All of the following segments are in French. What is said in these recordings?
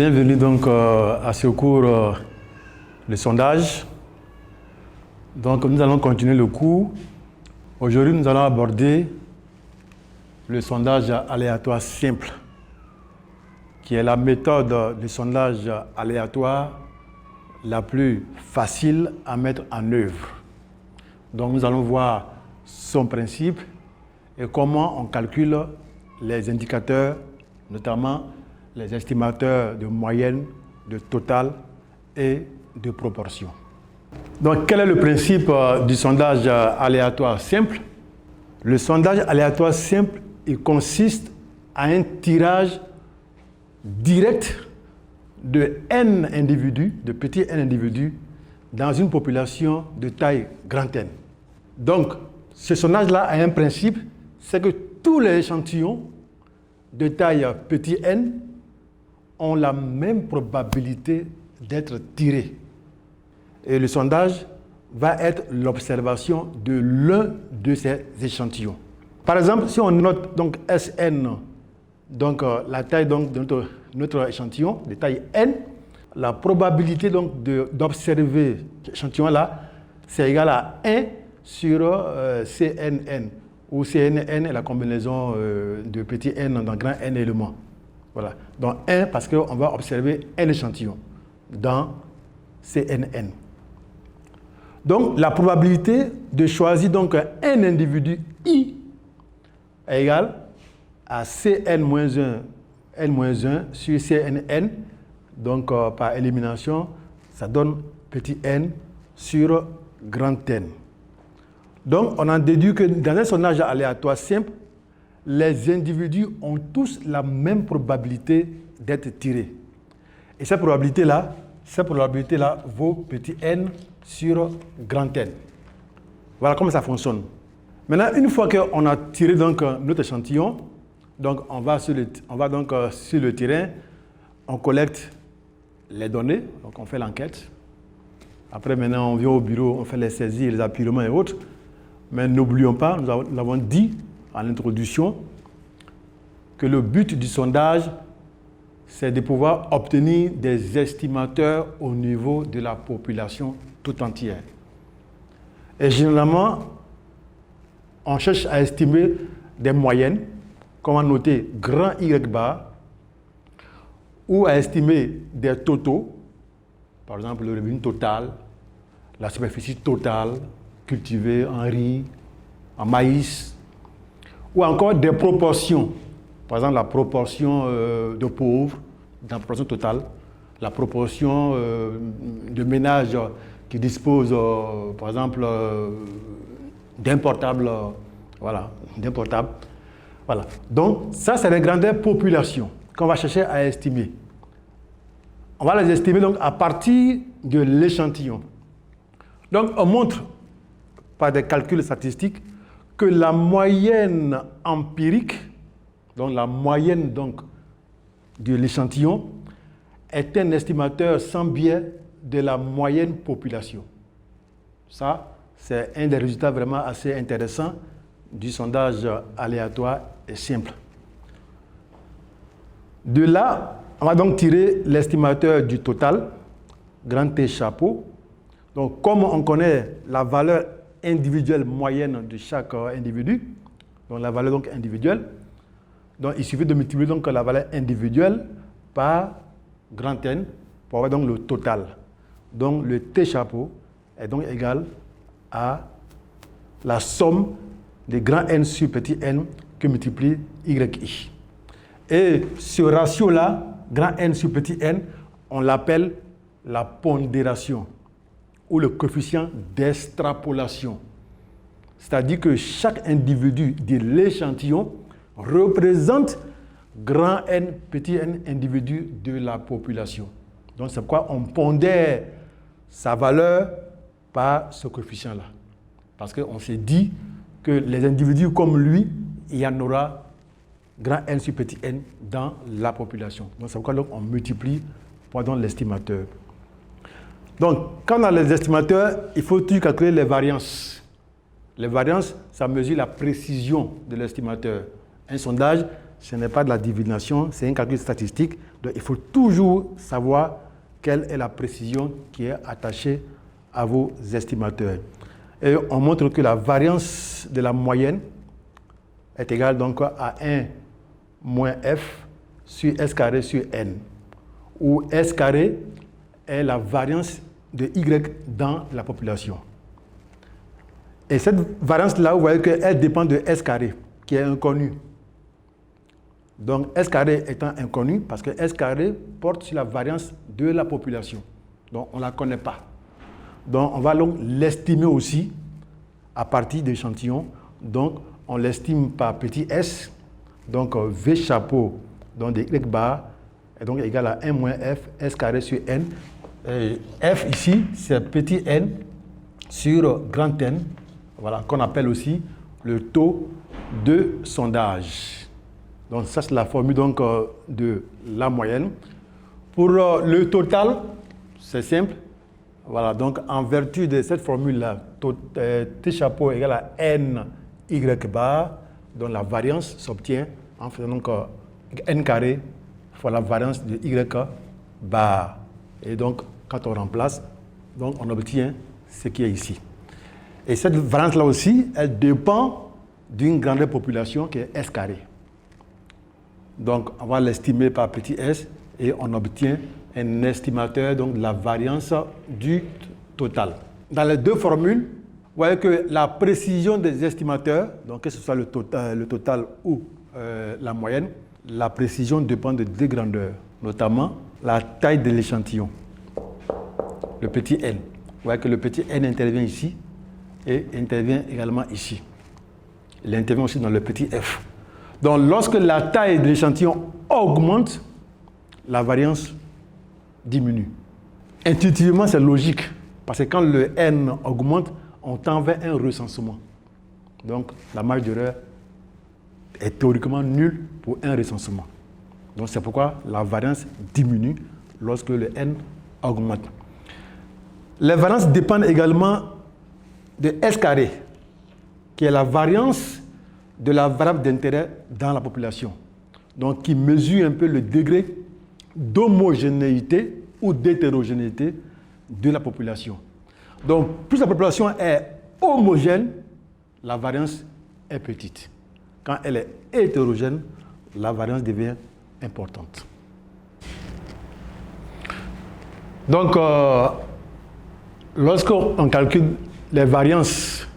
Bienvenue donc à ce cours de sondage. Donc nous allons continuer le cours. Aujourd'hui, nous allons aborder le sondage aléatoire simple, qui est la méthode de sondage aléatoire la plus facile à mettre en œuvre. Donc nous allons voir son principe et comment on calcule les indicateurs, notamment les estimateurs de moyenne, de total et de proportion. Donc, quel est le principe du sondage aléatoire simple? Le sondage aléatoire simple, il consiste à un tirage direct de n individus, de petits n individus, dans une population de taille grand N. Donc, ce sondage-là a un principe, c'est que tous les échantillons de taille petit n ont la même probabilité d'être tirés. Et le sondage va être l'observation de l'un de ces échantillons. Par exemple, si on note donc Sn, donc la taille donc, de notre échantillon, de taille n, la probabilité donc d'observer cet échantillon-là, c'est égal à 1 sur Cnn, où Cnn est la combinaison de petit n dans grand n éléments. Voilà. Donc 1 parce qu'on va observer un échantillon dans Cnn. Donc la probabilité de choisir donc un individu I est égale à Cn-1, n-1 sur Cnn. Donc par élimination, ça donne petit n sur grand N. Donc on en déduit que dans un sondage aléatoire simple, les individus ont tous la même probabilité d'être tirés. Et cette probabilité-là vaut petit n sur grand N. Voilà comment ça fonctionne. Maintenant, une fois qu'on a tiré donc notre échantillon, donc on va sur le terrain, on collecte les données, donc on fait l'enquête. Après, maintenant, on vient au bureau, on fait les saisies, les appuiements et autres. Mais n'oublions pas, nous l'avons dit en introduction, que le but du sondage, c'est de pouvoir obtenir des estimateurs au niveau de la population tout entière. Et généralement, on cherche à estimer des moyennes, comme à noter grand Y bar, ou à estimer des totaux, par exemple le revenu total, la superficie totale cultivée en riz, en maïs, ou encore des proportions. Par exemple, la proportion de pauvres dans la proportion totale, la proportion de ménages qui disposent, par exemple, d'un portable. Voilà. Donc, ça, c'est les grandeurs populations qu'on va chercher à estimer. On va les estimer donc à partir de l'échantillon. Donc, on montre par des calculs statistiques que la moyenne empirique, donc la moyenne donc, de l'échantillon, est un estimateur sans biais de la moyenne population. Ça, c'est un des résultats vraiment assez intéressants du sondage aléatoire et simple. De là, on va donc tirer l'estimateur du total, grand T chapeau. Donc, comme on connaît la valeur individuelle moyenne de chaque individu, donc la valeur donc individuelle, donc il suffit de multiplier donc la valeur individuelle par grand N pour avoir donc le total. Donc le T chapeau est donc égal à la somme de grand N sur petit n que multiplie YI. Et ce ratio-là, grand N sur petit n, on l'appelle la pondération ou le coefficient d'extrapolation. C'est-à-dire que chaque individu de l'échantillon représente grand N, petit n individus de la population. Donc c'est pourquoi on pondère sa valeur par ce coefficient-là. Parce qu'on s'est dit que les individus comme lui, il y en aura grand N sur petit n dans la population. Donc c'est pourquoi donc, on multiplie pendant l'estimateur. Donc, quand on a les estimateurs, il faut toujours calculer les variances. Les variances, ça mesure la précision de l'estimateur. Un sondage, ce n'est pas de la divination, c'est un calcul statistique. Donc, il faut toujours savoir quelle est la précision qui est attachée à vos estimateurs. Et on montre que la variance de la moyenne est égale donc à 1 moins f sur s carré sur n, où s carré est la variance de y dans la population. Et cette variance-là, vous voyez qu'elle dépend de s carré, qui est inconnu. Donc s carré étant inconnu, parce que s carré porte sur la variance de la population. Donc on ne la connaît pas. Donc on va donc l'estimer aussi à partir d'échantillons. Donc on l'estime par petit s. Donc v chapeau donc de y bar est donc égal à 1 moins f s carré sur n. Et f ici, c'est petit n sur grand N, voilà, qu'on appelle aussi le taux de sondage. Donc ça, c'est la formule donc, de la moyenne. Pour le total, c'est simple. Voilà, donc en vertu de cette formule-là, T chapeau égale à N Y bar, donc la variance s'obtient en faisant donc N carré fois la variance de Y bar. Et donc, quand on remplace, donc on obtient ce qui est ici. Et cette variance-là aussi, elle dépend d'une grandeur population qui est S carré. Donc, on va l'estimer par petit s et on obtient un estimateur donc, de la variance du total. Dans les deux formules, vous voyez que la précision des estimateurs, donc que ce soit le total ou la moyenne, la précision dépend de deux grandeurs, notamment la taille de l'échantillon, le petit n. Vous voyez que le petit n intervient ici et intervient également ici. Il intervient aussi dans le petit f. Donc, lorsque la taille de l'échantillon augmente, la variance diminue. Intuitivement, c'est logique, parce que quand le n augmente, on tend vers un recensement. Donc, la marge d'erreur est théoriquement nulle pour un recensement. Donc, c'est pourquoi la variance diminue lorsque le n augmente. Les variances dépendent également de S carré, qui est la variance de la variable d'intérêt dans la population. Donc, qui mesure un peu le degré d'homogénéité ou d'hétérogénéité de la population. Donc, plus la population est homogène, la variance est petite. Quand elle est hétérogène, la variance devient importante. Donc, lorsqu'on calcule les variances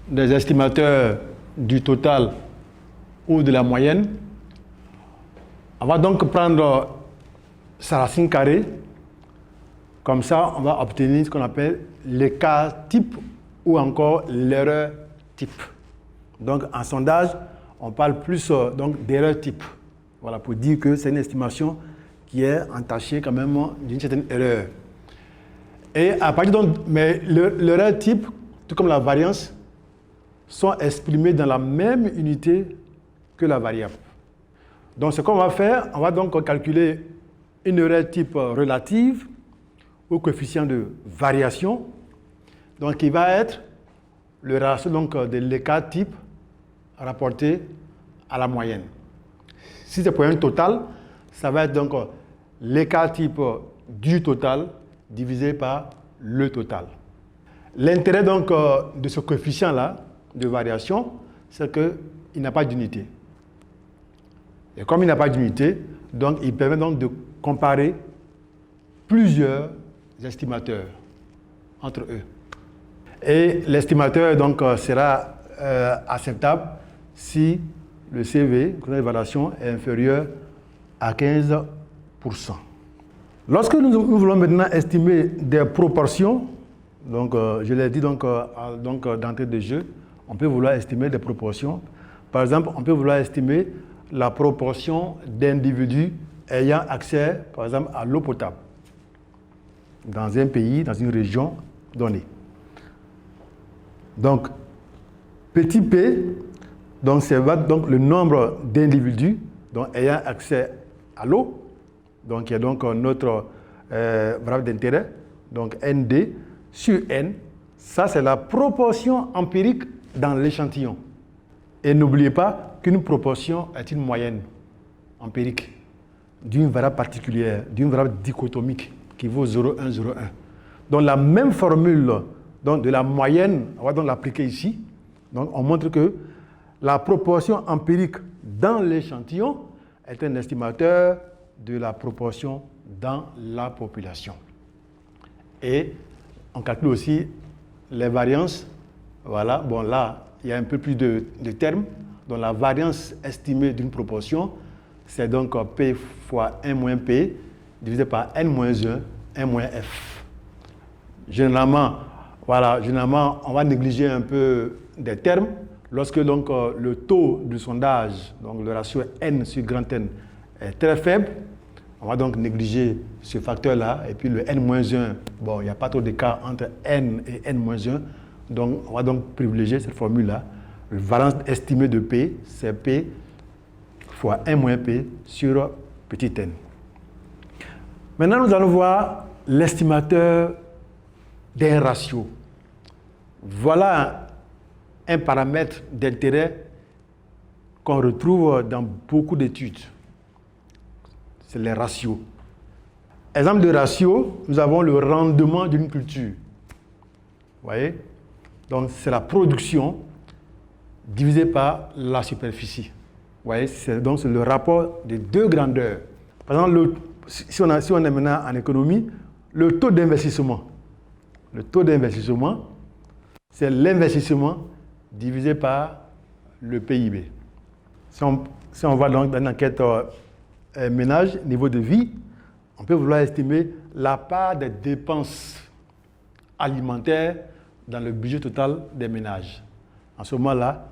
des estimateurs du total ou de la moyenne, on va donc prendre sa racine carrée. Comme ça, on va obtenir ce qu'on appelle l'écart type ou encore l'erreur type. Donc, en sondage, on parle plus d'erreur type. Voilà, pour dire que c'est une estimation qui est entachée quand même d'une certaine erreur. Et à partir mais l'erreur type, tout comme la variance, sont exprimées dans la même unité que la variable. Donc, ce qu'on va faire, on va donc calculer une erreur type relative au coefficient de variation, donc qui va être le ratio de l'écart type rapporté à la moyenne. Si c'est pour un total, ça va être donc l'écart type du total divisé par le total. L'intérêt donc de ce coefficient-là de variation, c'est qu'il n'a pas d'unité. Et comme il n'a pas d'unité, donc il permet donc de comparer plusieurs estimateurs entre eux. Et l'estimateur donc sera acceptable si le CV, le variation, est inférieur à 15%. Lorsque nous voulons maintenant estimer des proportions, donc je l'ai dit donc d'entrée de jeu, on peut vouloir estimer des proportions. Par exemple, on peut vouloir estimer la proportion d'individus ayant accès, par exemple, à l'eau potable dans un pays, dans une région donnée. Donc, petit p, donc c'est donc le nombre d'individus ayant accès à l'eau, donc qui est donc notre variable d'intérêt, donc ND sur N, ça c'est la proportion empirique dans l'échantillon. Et n'oubliez pas qu'une proportion est une moyenne empirique. d'une variable particulière, d'une variable dichotomique qui vaut 0,1, 0,1. Donc la même formule donc, de la moyenne, on va donc l'appliquer ici. Donc on montre que la proportion empirique dans l'échantillon est un estimateur de la proportion dans la population. Et on calcule aussi les variances. Voilà, bon là, il y a un peu plus de termes. Donc la variance estimée d'une proportion, c'est donc P fois 1 moins P divisé par N moins 1, 1 moins F. Généralement, voilà, généralement, on va négliger un peu des termes. Lorsque donc, le taux du sondage, donc le ratio N sur grand N, est très faible, on va donc négliger ce facteur-là. Et puis le N-1, bon, il n'y a pas trop d'écart entre N et N-1. Donc, on va donc privilégier cette formule-là. La variance estimée de P, c'est P fois 1 moins P sur petit n. Maintenant, nous allons voir l'estimateur d'un ratio. Voilà un paramètre d'intérêt qu'on retrouve dans beaucoup d'études. C'est les ratios. Exemple de ratio, nous avons le rendement d'une culture. Vous voyez? Donc, c'est la production divisée par la superficie. Vous voyez? C'est le rapport des deux grandeurs. Par exemple, si on est maintenant en économie, le taux d'investissement. Le taux d'investissement, c'est l'investissement divisé par le PIB. Si on va donc dans une enquête ménage, niveau de vie, on peut vouloir estimer la part des dépenses alimentaires dans le budget total des ménages. En ce moment-là,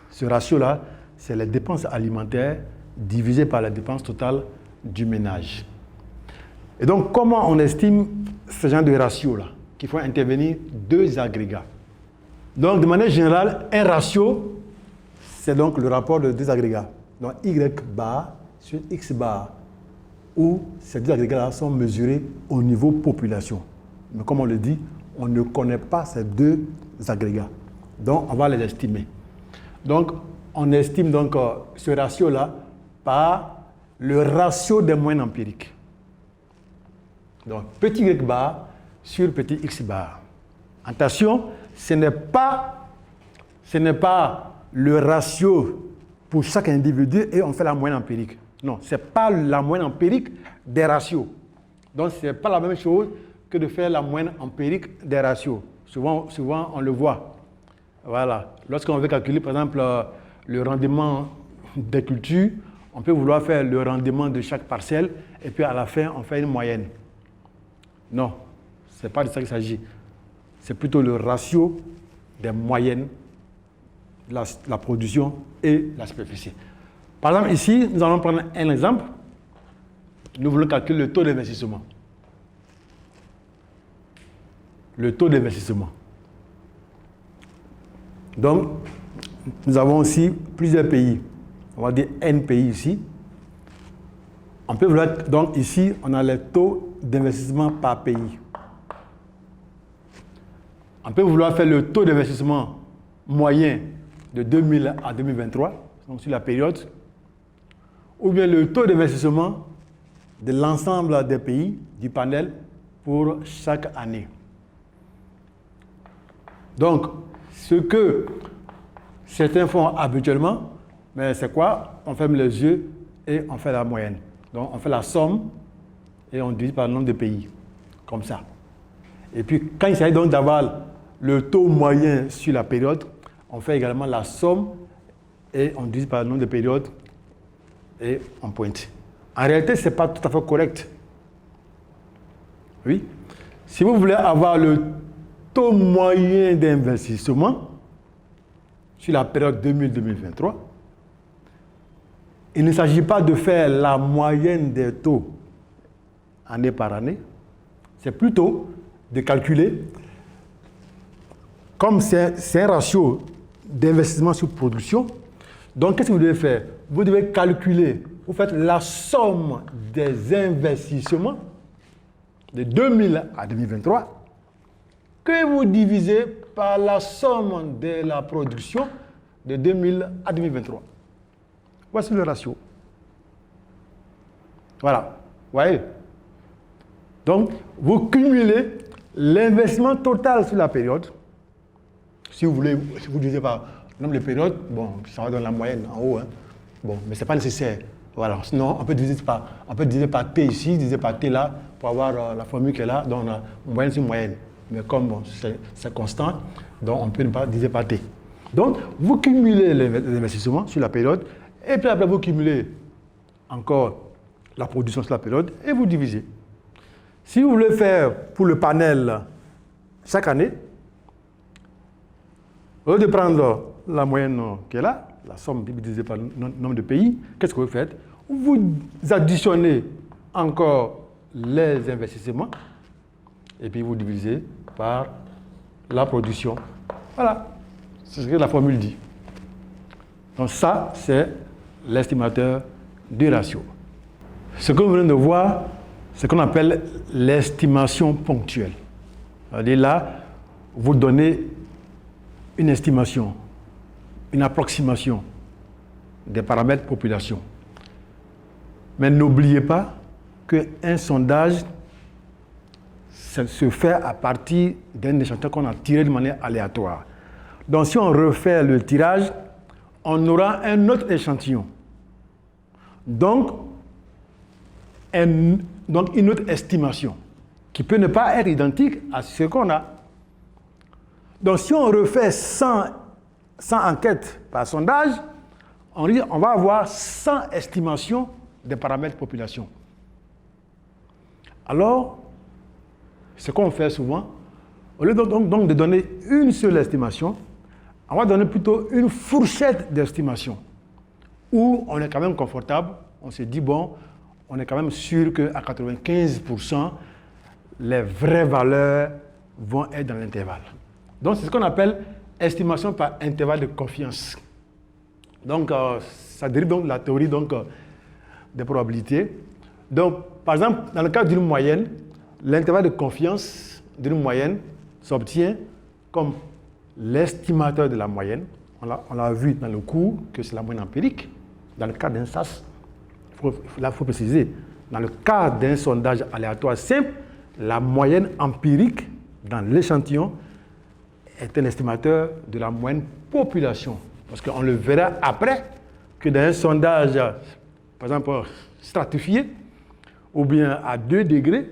ce ratio-là, c'est les dépenses alimentaires divisées par la dépense totale du ménage. Et donc, comment on estime ce genre de ratio-là? Qu'il faut intervenir deux agrégats. Donc, de manière générale, un ratio, c'est donc le rapport de deux agrégats. Donc, Y bar sur X bar, où ces deux agrégats-là sont mesurés au niveau population. Mais comme on le dit, on ne connaît pas ces deux agrégats. Donc, on va les estimer. Donc, on estime donc ce ratio-là par le ratio des moyennes empiriques. Donc, petit Y bar sur petit X bar. Attention, ce n'est pas le ratio pour chaque individu et on fait la moyenne empirique. Non, ce n'est pas la moyenne empirique des ratios. Donc, ce n'est pas la même chose que de faire la moyenne empirique des ratios. Souvent on le voit. Voilà. Lorsqu'on veut calculer, par exemple, le rendement des cultures, on peut vouloir faire le rendement de chaque parcelle et puis à la fin, on fait une moyenne. Non, ce n'est pas de ça qu'il s'agit. C'est plutôt le ratio des moyennes, la production et la superficie. Par exemple, ici, nous allons prendre un exemple. Nous voulons calculer le taux d'investissement. Le taux d'investissement. Donc, nous avons aussi plusieurs pays. On va dire N pays ici. On peut vouloir, donc ici, on a les taux d'investissement par pays. On peut vouloir faire le taux d'investissement moyen de 2000 à 2023, donc sur la période, ou bien le taux d'investissement de l'ensemble des pays du panel pour chaque année. Donc, ce que certains font habituellement, mais c'est quoi? On ferme les yeux et on fait la moyenne. Donc, on fait la somme et on divise par le nombre de pays, comme ça. Et puis, quand il s'agit donc d'avoir le taux moyen sur la période, on fait également la somme et on divise par le nombre de périodes et on pointe. En réalité, ce n'est pas tout à fait correct. Oui. Si vous voulez avoir le taux moyen d'investissement sur la période 2000-2023, il ne s'agit pas de faire la moyenne des taux année par année, c'est plutôt de calculer, comme c'est un ratio d'investissement sur production, donc qu'est-ce que vous devez faire? Vous devez calculer, vous faites la somme des investissements de 2000 à 2023 que vous divisez par la somme de la production de 2000 à 2023. Voici le ratio. Voilà. Vous voyez? Donc, vous cumulez l'investissement total sur la période. Si vous voulez, si vous divisez par le nombre de périodes, bon, ça va donner la moyenne en haut. Hein. Bon, mais ce n'est pas nécessaire. Voilà. Sinon, on peut diviser par T ici, diviser par T là, pour avoir la formule qui est là. Donc, on a moyenne sur moyenne. Mais comme bon, c'est constant, donc on peut ne pas diviser par T. Donc, vous cumulez les investissements sur la période, et puis après, vous cumulez encore la production sur la période, et vous divisez. Si vous voulez faire pour le panel chaque année, au lieu de prendre la moyenne qui est là, la somme divisée par le nombre de pays, qu'est-ce que vous faites? Vous additionnez encore les investissements, et puis vous divisez par la production. Voilà, c'est ce que la formule dit. Donc ça, c'est l'estimateur du ratio. Ce que vous venez de voir, c'est ce qu'on appelle l'estimation ponctuelle. C'est-à-dire là, vous donnez une estimation, une approximation des paramètres population. Mais n'oubliez pas qu'un sondage se fait à partir d'un échantillon qu'on a tiré de manière aléatoire. Donc si on refait le tirage, on aura un autre échantillon. Donc une autre estimation qui peut ne pas être identique à ce qu'on a. Donc si on refait 100 enquêtes par sondage, on va avoir 100 estimations des paramètres population. Alors, ce qu'on fait souvent, au lieu donc de donner une seule estimation, on va donner plutôt une fourchette d'estimation où on est quand même confortable, on se dit, bon, on est quand même sûr qu'à 95%, les vraies valeurs vont être dans l'intervalle. Donc, c'est ce qu'on appelle estimation par intervalle de confiance. Donc, ça dérive donc de la théorie des probabilités. Donc, par exemple, dans le cas d'une moyenne, l'intervalle de confiance d'une moyenne s'obtient comme l'estimateur de la moyenne. On l'a vu dans le cours que c'est la moyenne empirique. Dans le cas d'un SAS, il faut préciser, dans le cas d'un sondage aléatoire simple, la moyenne empirique dans l'échantillon est un estimateur de la moyenne population. Parce qu'on le verra après que dans un sondage, par exemple, stratifié, ou bien à 2 degrés,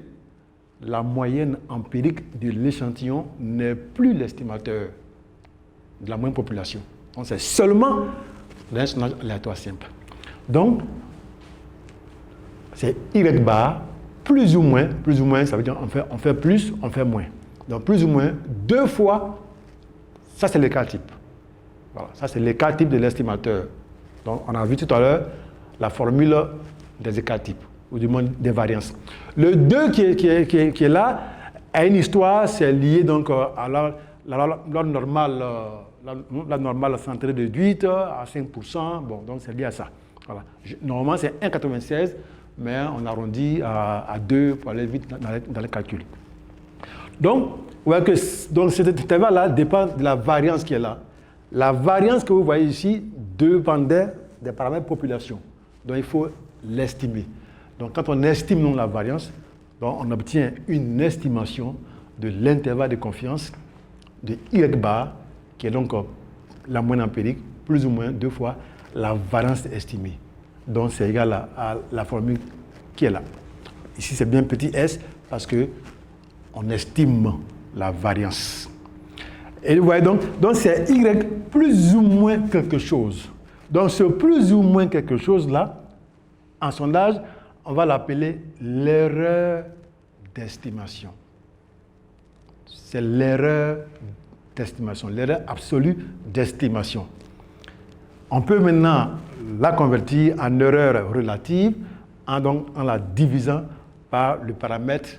la moyenne empirique de l'échantillon n'est plus l'estimateur de la moyenne population. Donc, c'est seulement dans un sondage aléatoire simple. Donc, c'est Y bar, plus ou moins, ça veut dire on fait plus, on fait moins. Donc, plus ou moins 2 fois, ça c'est le cas type. Voilà, ça c'est l'écart type de l'estimateur. Donc, on a vu tout à l'heure la formule des écarts types, ou du moins des variances. Le 2 qui est là a une histoire, c'est lié donc à la normale, la normale centrée de 8 à 5%. Bon, donc c'est lié à ça. Voilà. Normalement, c'est 1,96, mais on arrondit à 2 pour aller vite dans le calcul. Donc, vous voyez que cet intervalle-là dépend de la variance qui est là. La variance que vous voyez ici dépendait des paramètres population. Donc, il faut l'estimer. Donc, quand on estime la variance, donc on obtient une estimation de l'intervalle de confiance de Y bar, qui est donc la moyenne empirique, plus ou moins 2 fois la variance estimée. Donc, c'est égal à la formule qui est là. Ici, c'est bien petit s parce qu'on estime la variance. Et vous voyez donc c'est Y plus ou moins quelque chose. Donc, ce plus ou moins quelque chose-là, en sondage, on va l'appeler l'erreur d'estimation. C'est l'erreur d'estimation, l'erreur absolue d'estimation. On peut maintenant la convertir en erreur relative en la divisant par le paramètre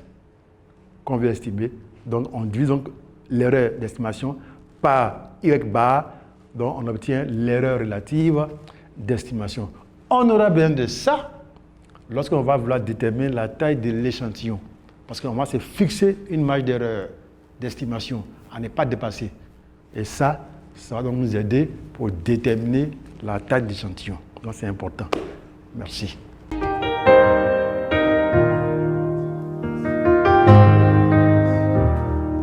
qu'on veut estimer. Donc, on divise donc l'erreur d'estimation par Y bar, donc on obtient l'erreur relative d'estimation. On aura besoin de ça lorsqu'on va vouloir déterminer la taille de l'échantillon. Parce qu'on va se fixer une marge d'erreur d'estimation à ne pas dépasser. Et ça va donc nous aider pour déterminer la taille de l'échantillon. Donc c'est important. Merci.